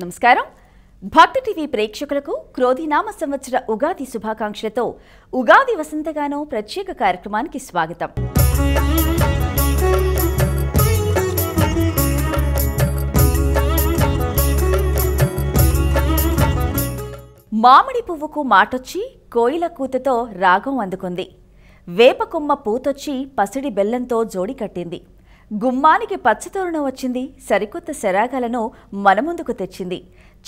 నమస్కారం. భక్తి టీవీ ప్రేక్షకులకు క్రోధినామ సంవత్సర ఉగాది శుభాకాంక్షలతో ఉగాది వసంతగానం ప్రత్యేక కార్యక్రమానికి స్వాగతం. మామిడి పువ్వుకు మాటొచ్చి కోయిల కూతతో రాగం అందుకుంది. వేపకొమ్మ పూతొచ్చి పసిడి బెల్లంతో జోడి కట్టింది. గుమ్మానికి పచ్చతోరణం వచ్చింది. సరికొత్త శరాగాలను మన ముందుకు తెచ్చింది.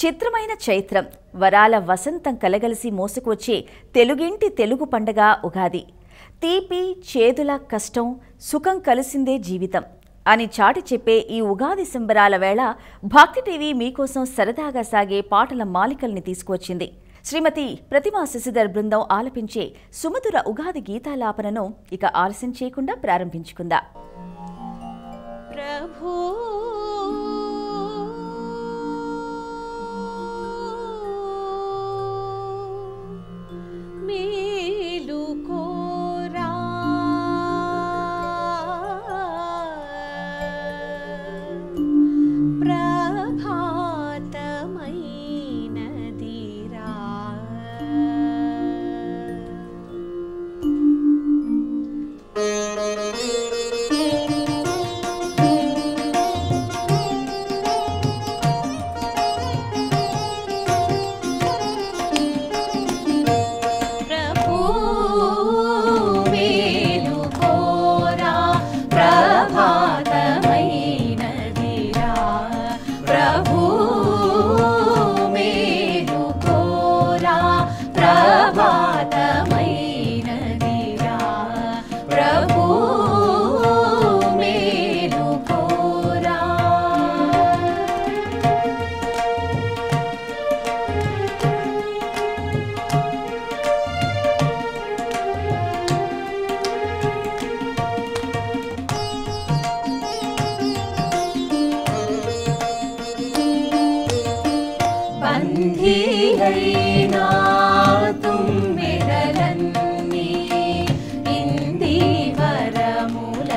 చిత్రమైన చైత్రం, వరాల వసంతం కలగలిసి మోసుకువచ్చే తెలుగింటి తెలుగు పండగ ఉగాది. తీపి చేదుల కష్టం సుఖం కలిసిందే జీవితం అని చాటి చెప్పే ఈ ఉగాది సంబరాల వేళ భక్తి టీవీ మీకోసం సరదాగా సాగే పాటల మాలికల్ని తీసుకువచ్చింది. శ్రీమతి ప్రతిమా శశిధర్ బృందం ఆలపించే సుమధుర ఉగాది గీతాలాపనను ఇక ఆలస్యం చేయకుండా ప్రారంభించుకుందా. प्रभु मेलुकोरा प्रभातमैनदिरा బంధీలైనా తుమ్మెదలన్నీ ఇంది వరముల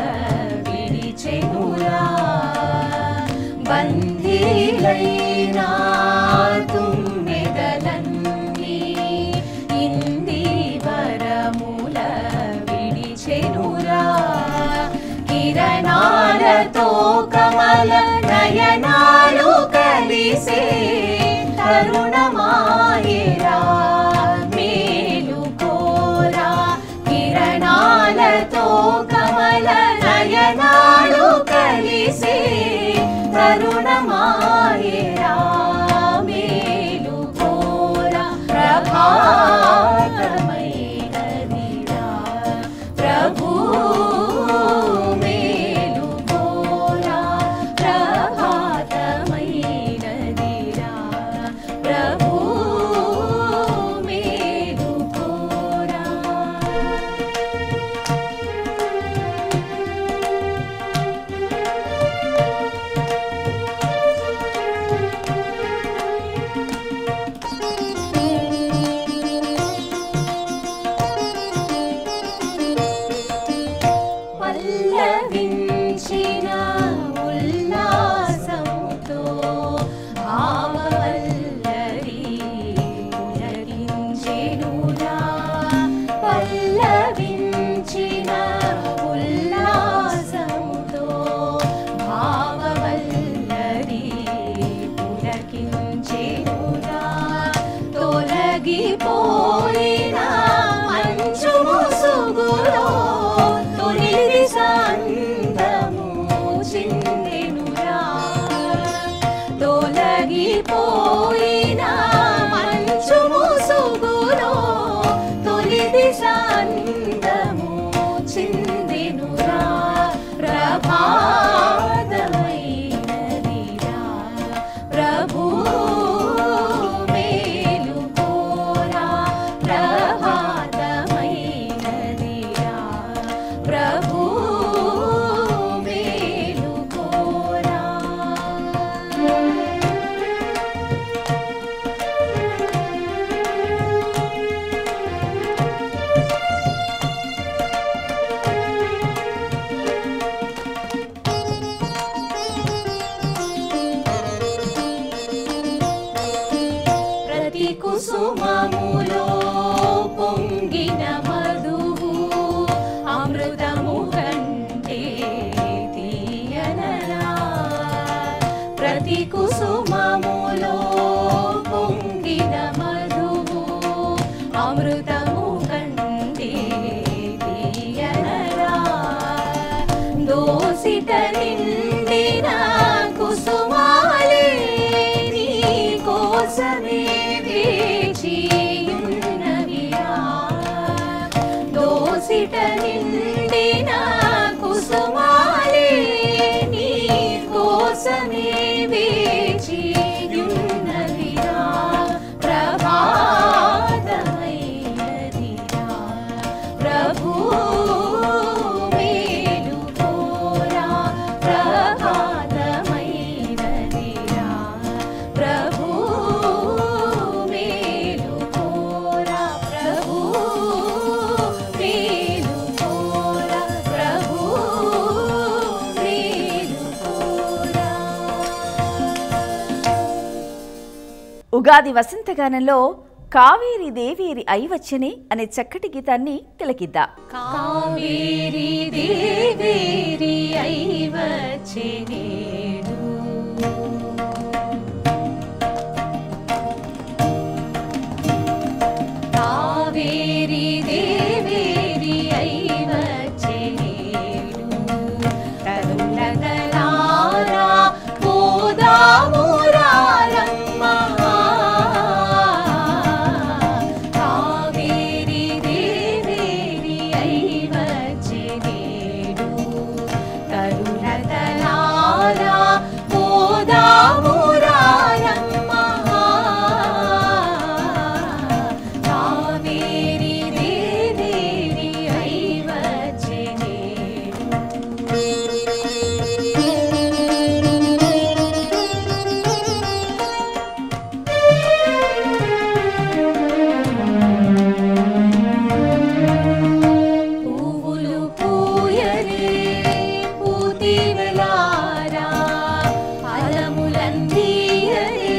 విడిచెనురా. బంధీలైనా తుమ్మెదలన్నీ ఇంది వరముల విడిచెనురా. కిరణాలతో కమల నయనాలు కలిసే తరుణమాయేరా మేలుకోరా. కిరణాలతో కమల నయనాలు కలిసే తరుణమాయేరా మేలుకోరా. ప్రభాతమైనదిరా ప్రభు మేలుకోరా. ప్రభాతమైనదిరా ప్రభు మేలుకోరా. కుసుమములో పొంగిన మధువు అమృతము కంటే తీయనరా. ప్రతి కుసుమములో పొంగిన మధువు అమృతము కంటే తీయనరా. దోసిట నిండిన కుసుమాలే నీ కోసమే వేచియున్నవిరా. దోసిట నిండిన కుసుమాలే నీ కోసమే వేచియున్నవిరా. ప్రభాతమైనదిరా ప్రభు మేలుకోరా. ప్రభాతమైనదిరా ప్రభు మేలుకోరా. ప్రభు మేలుకోరా. ప్రభు మేలుకోరా. ఉగాది వసంతగానంలో కావేరి దేవేరి ఐవచ్చని అనే చక్కటి గీతాన్ని తిలకిద్దాం. కావేరి దేవేరి ఐవచ్చెనేడు. కావేరి దేవేరి ఐవచ్చెనేడు. తరులతలారా పోదామురారమ్మ. కావేరి దేవేరి ఐవచ్చెనేడు. తరులతలారా పోదామురారమ్మ. కావేరి దేవేరి ఐవచ్చెనేడు. పువ్వులు పూయరే పూతివలారా. ఫలములన్నీయరే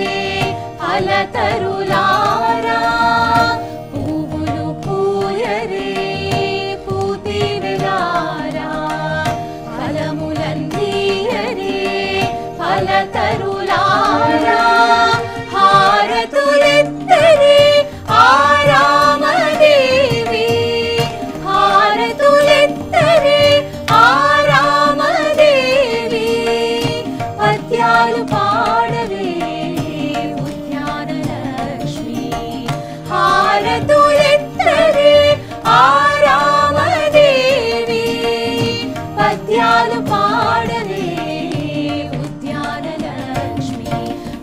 ఫలతరులారా. పువ్వులు పూయరే పూతివలారా. ఫలములన్నీయరే ఫలతరులారా. హారతులెత్తరే ఆరామదేవి. హారతులెత్తరే ఆరామదేవి. పద్యాలు పాడవే ఉద్యానలక్ష్మి. హారతులెత్తరే ఆరామదేవి. పద్యాలు పాడవే ఉద్యానలక్ష్మి.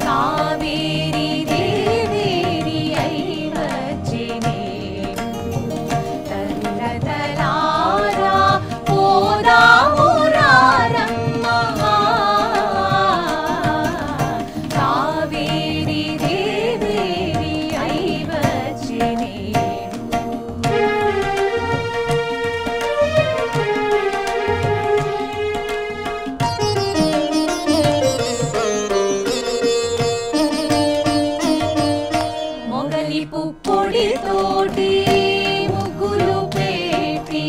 కావేరి దేవేరి ఐవచ్చెనేడు. తరులతలారా పోదామురారమ్మ. కావేరి దేవేరి ఐవచ్చెనేడు. మొగలి పుప్పొడితోటి ముగ్గులు పెట్టి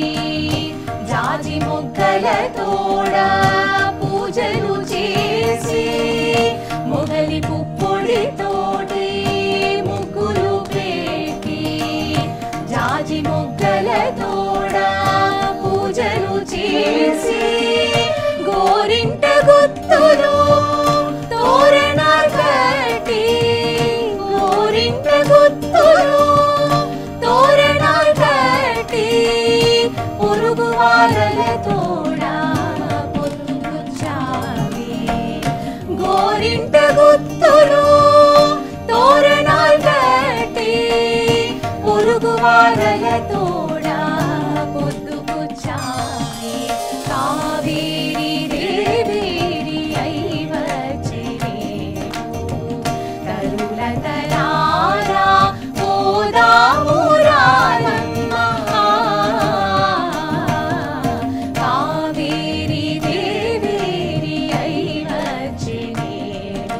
జాజి మొగ్గలతోడ పూజలు చేసి. మొగలి పుప్పొడితోటి ముగ్గులు పెట్టి జాజి మొగ్గలతోడ పూజలు చేసి. గోరింట గుత్తులు తోరణాలు కట్టి. గోరింట గుత్తులు తోరణాలు కట్టి. పొరుగు వారలతోడ పొద్దుగుచ్చావి. గోరింట గుత్తులు తోరణాలు కట్టి. పొరుగు వారలతోడ పొద్దుగుచ్చావి. కావేరి దేవేరి ఐవచ్చెనేడు. తరులతలారా పోదామురారమ్మ. కావేరి దేవేరి ఐవచ్చెనేడు.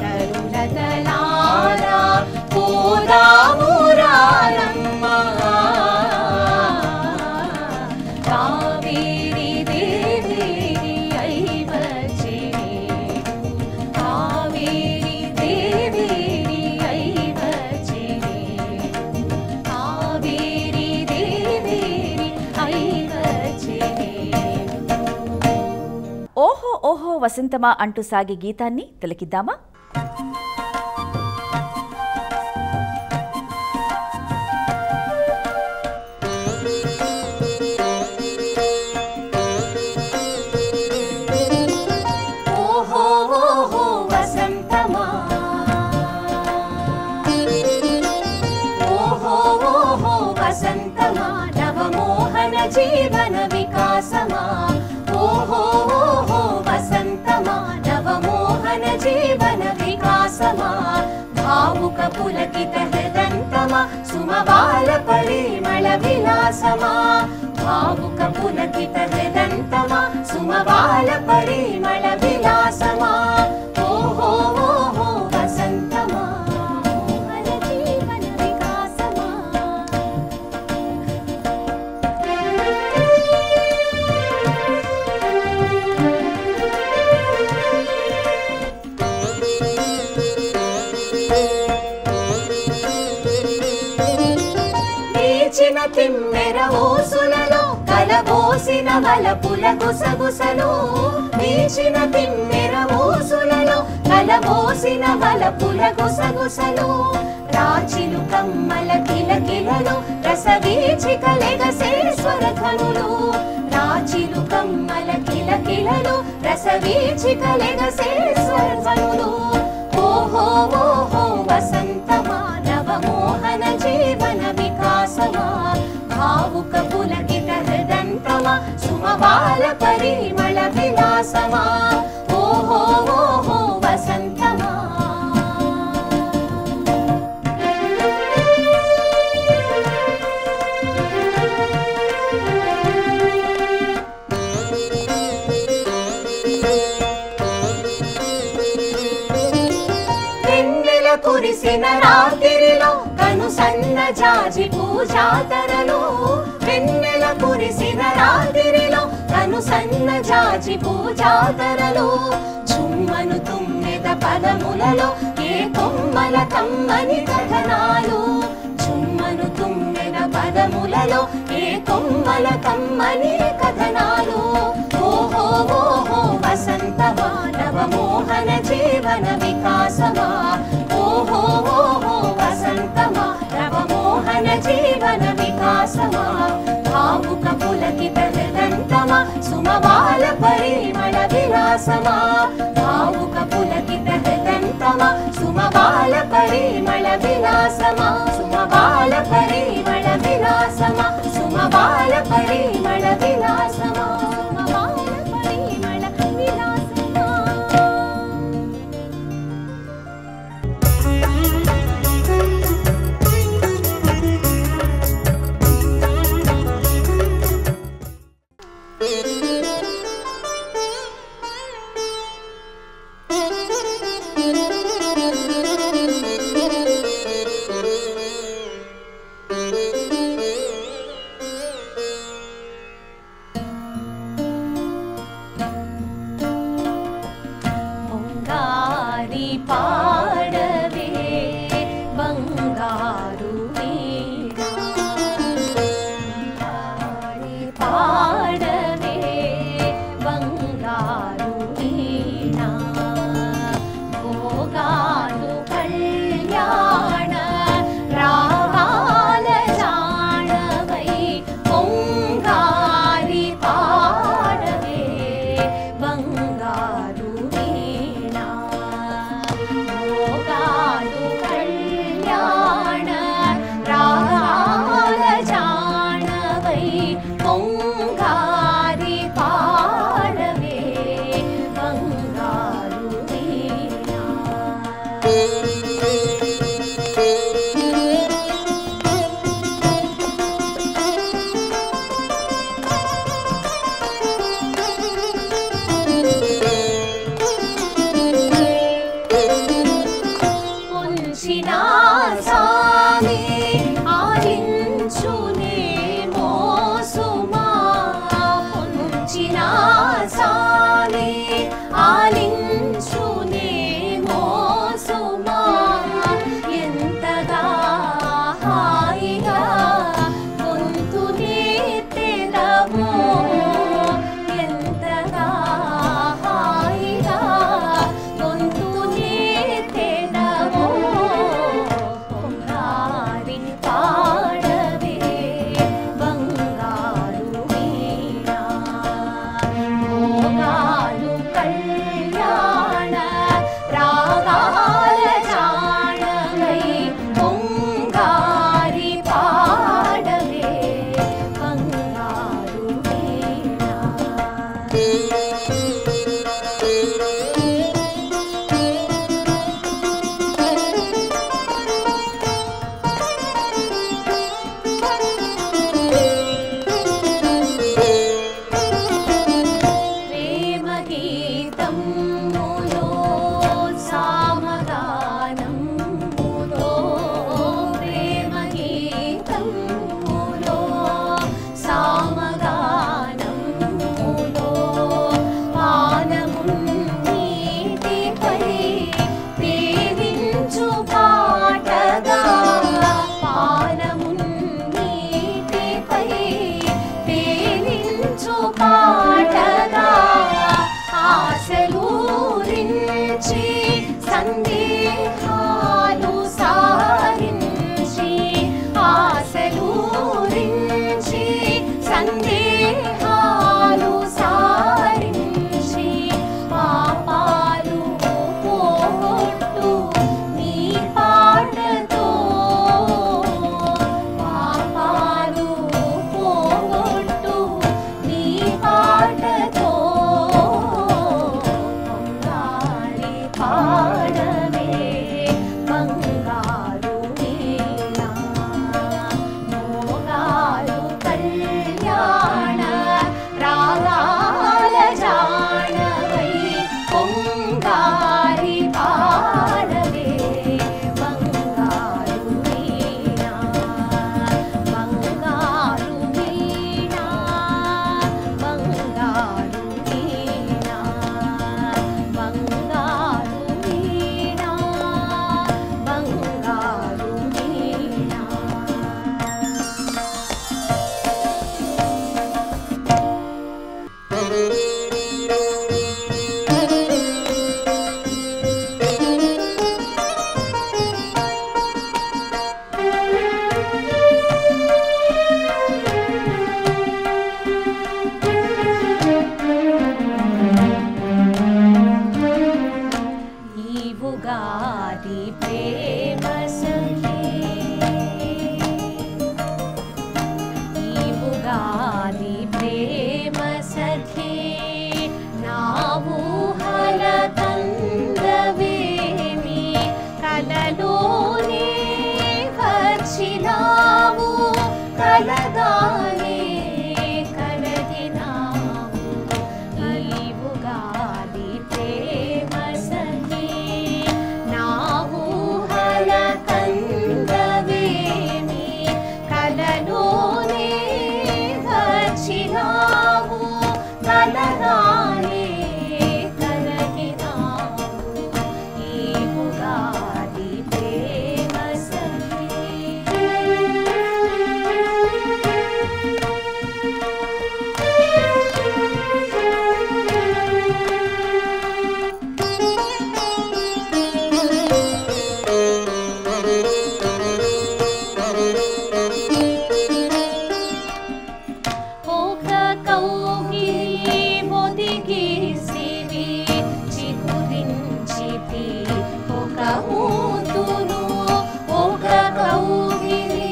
తరులతలారా వసంతమా అంటూ సాగే గీతాన్ని తిలకిద్దామా? జీవన వికాసమా ఓహో ఓహో వసంతమా నవమోహన జీవన వికాసమా భావుక పులకిత హృదంతమా సుమబాల పరిమళ విలాసమా భావుక పులకిత హృదంతమా సుమబాల పరిమళ విలాసమా ఓహో ఓహో వసంతమా మోహన జీవన వికాసమా తిమ్మెర ఓసులలో కలబోసిన వలపుల గుసగుసలు వీచిన తిమ్మెర ఓసులలో కలబోసిన వలపుల గుసగుసలు రాచిలు కమ్మల కిలకిలలో రసవీచిక లెగసే స్వరధనులు రాచిలు కమ్మల కిలకిలలో రసవీచిక లెగసే స్వరధనులు ఓహో ఓహో వసంతమా నవమోహన జీవన వికాసమా భావుక పులకిత హృదంతమా సుమబాల పరిమళ విలాసమా ఓహో ఓహో వసంతమా కురిసిన రాత్రిలో కను సన్న జాజి పూజాతరలు వెన్నెల కురిసిన రాత్రిలో కను సన్న జాజి పూజాతరలు చుమ్మను తుమ్మెద పదములలో ఏ కొమ్మల కమ్మని కథనాలు చుమ్మను తుమ్మెద పదములలో ఏ కొమ్మల కమ్మని కథనాలు ఓహో ఓహో వసంతమా నవమోహన జీవన వికాసమా ఓహో ఓహో వసంతమా నవమోహన జీవన వికాసమా భావుక పులకిత హృదంతమా సుమబాల పరిమళ విలాసమా భావుక పులకిత హృదంతమా సుమబాల పరిమళ విలాసమా సుమబాల పరిమళ విలాసమా సుమబాల పరిమళ విలాసమా సుమబాల పరిమళ విలాసమా పాడవే బంగారు వీణా పాడవే బంగారు వీణా భోగాలు కళ్యాణ రాగాల జాణవై పొంగారి పాడవే బంగారు వీణా భోగాలు కళ్యాణ రాగాల జాణవై పొంగారి పాడవే బంగారు వీణా పొంచిన సామి ఆలించునే మోసుమా పొంచిన సామి ఆలించునే మోసుమా సందేహాలు సారించి ఆశలూరించి సందేహాలు సారించి పాపాలు పోగొట్టు నీ పాటతో పాపాలు పోగొట్టు నీ పాటతో పొంగాలి పాడవే బంగారు వీణ మోగాలు కళ్యాణ రాగాల జానవై పొంగాలి పాడవే బంగారు వీణ బంగారు వీణ బంగారు వీణ బంగారు వీణ బంగారు వీణ నీవుగాది ప్రేమ సఖీ నీవుగాది ప్రేమ సఖీ నా ఊహల కందవేమి కలలోనే వచ్చినావు కలగానే కలగినావు నీవుగాది ప్రేమ సఖీ నా ఊహల కందవేమి కలలోనే వచ్చినావు కలగానే కలగినావు నీవుగాది ప్రేమ సఖీ ఒక కౌగిలి ఒదిగేసివి చిగురించితి ఒక ఊతును ఒక కౌగిలి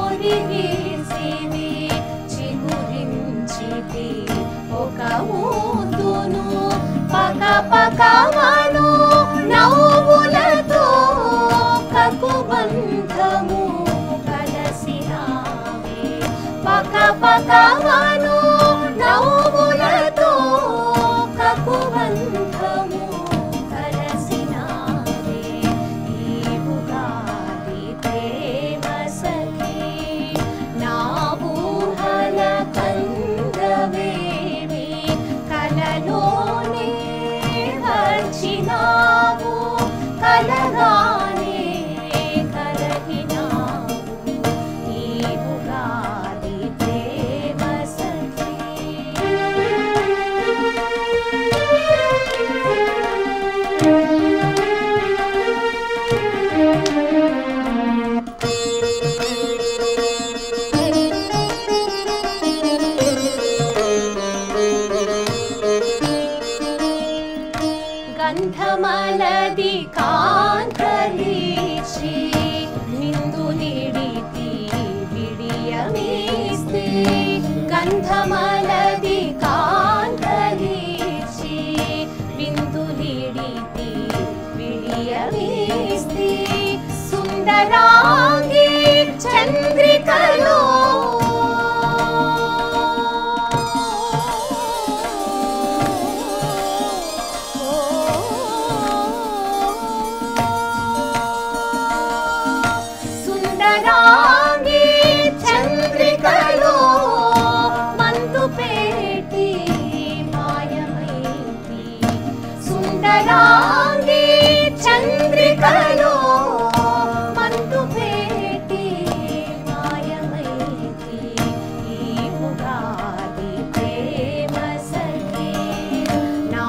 ఒదిగేసివి చిగురించితి ఒక ఊతును పక పకమను నవ్వులతో కకుబంధము కలసినావే పక పకమను నవ్వులతో కకుబంధము కలసినావే నీవుగాది ప్రేమ సఖీ నా ఊహల కందవేమి కలలోనే వచ్చినావు కలగానే కలగినావు నీవుగాది ప్రేమ సఖీ గంధమలది కాంతలీచి నిందులిడితి విడియమీస్తే గంధమలది కాంతలీచి విందులిడితి విడియమీస్తే సుందరాంగి చంద్రికలో సుందరాంగి చంద్రికలో మందు పేటి మాయమైతి సుందరాంగి చంద్రికలో మందు పేటి మాయమైతి నీవుగాది ప్రేమ సఖీ నా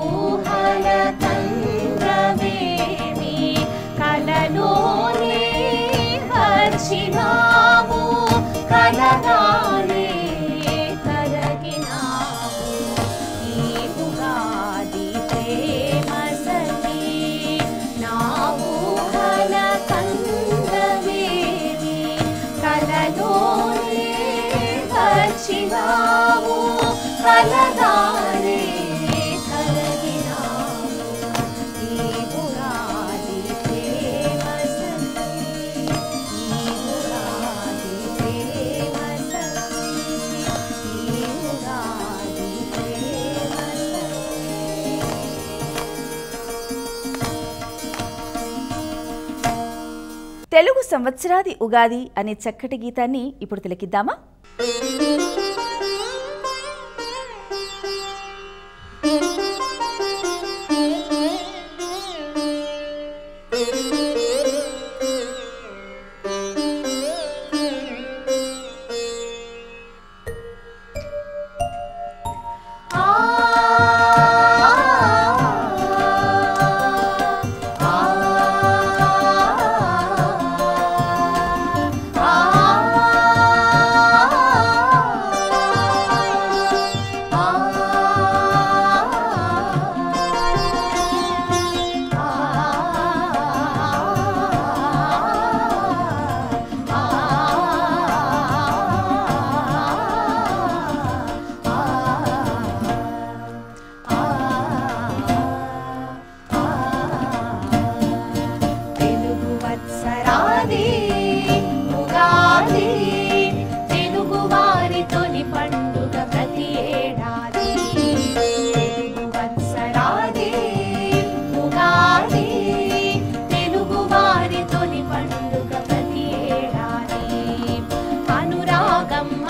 ఊహల కంద కలగానే కలగినాము ఈ ఉగాది ప్రేమ సంధి ఈ ఉగాది ప్రేమ సంధి ఈ ఉగాది ప్రేమ సంధి. తెలుగు సంవత్సరాది ఉగాది అనే చక్కటి గీతాన్ని ఇప్పుడు తిలకిద్దామా?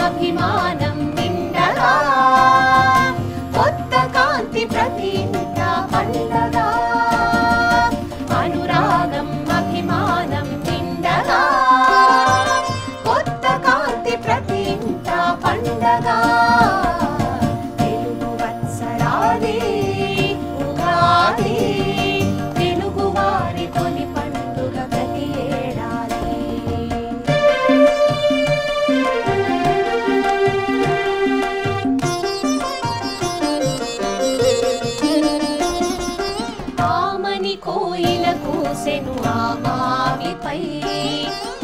అభిమానం నిండగా కొత్త కాంతి ప్రతి ఇంట పండగా అనురాగం అభిమానం నిండగా కొత్త కాంతి ప్రతి ఇంట పండగా తెలుగు వత్సరాది ఉగాది తెలుగు వారి తొలి పండుగ ప్రతి ఏడాది. కోయిల కూసెను ఆ మావిపై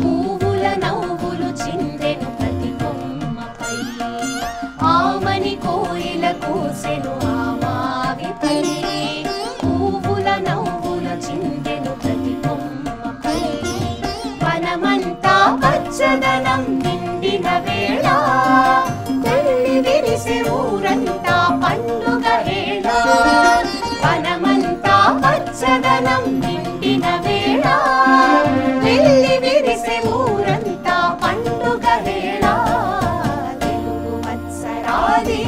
పువ్వుల నవ్వులు చిందెను ప్రతి కొమ్మపై. ఆమని కోయిల కూసెను ఆ మావిపై పువ్వుల నవ్వులు చిందెను ప్రతి కొమ్మపై. వనమంతా పచ్చదనం నిండిన వేళ తల్లి విరిసే ఊరంతా పండుగ హేళ. వనమంతా పచ్చదనం నిండిన వేళ వెళ్ళి విరిసే ఊరంతా పండుగ హేళ. తెలుగు వత్సరాది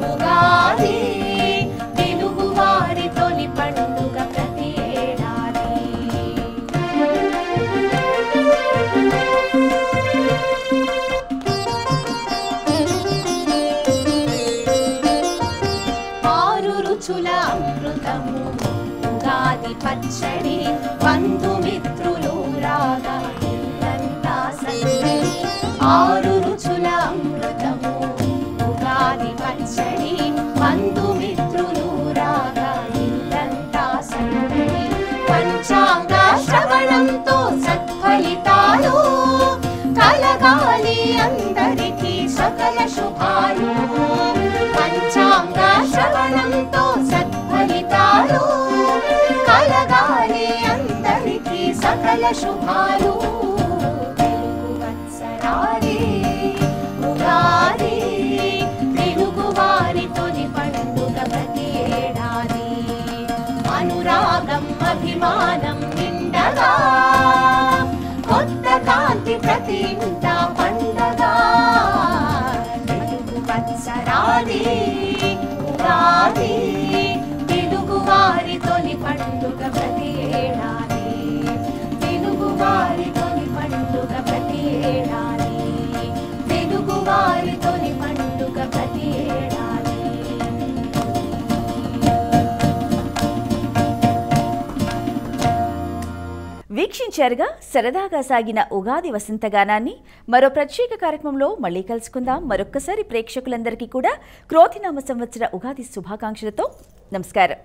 ఉగాది తెలుగు వారి తొలి పండుగ ప్రతి ఏడాది. ఆరు రుచుల అమృతము ఉగాది పచ్చడి బంధుమిత్రులు రాగా ఇల్లంతా సందడి. ఆరు రుచుల అమృతము ఉగాది పచ్చడి బంధుమిత్రులు రాగా ఇల్లంతా సందడి. పంచాంగ శ్రవణంతో సత్ఫలితాలు కలగాలి అందరికీ సకల శుభాలు. పంచాంగ శ్రవణంతో సత్ఫలితాలు కలగాలి అందరికీ సకల శుభాలు. తెలుగు వత్సరాది ఉగాది తెలుగు వారి తొలి పండుగ ప్రతి ఏడాది. అనురాగం అభిమానం నిండగా కొత్త కాంతి ప్రతి ఇంట పండగా. తెలుగు వత్సరాది ఉగాది తెలుగు వారి తొలి పండుగ ప్రతి ఏడాది. తెలుగు వారి తొలి పండుగ ప్రతి ఏడాది. తెలుగు వారి తొలి పండుగ ప్రతి ఏడాది. వీక్షించారుగా సరదాగా సాగిన ఉగాది వసంతగానాన్ని. మరో ప్రత్యేక కార్యక్రమంలో మళ్ళీ కలుసుకుందాం. మరొక్కసారి ప్రేక్షకులందరికీ కూడా క్రోధినామ సంవత్సర ఉగాది శుభాకాంక్షలతో నమస్కారం.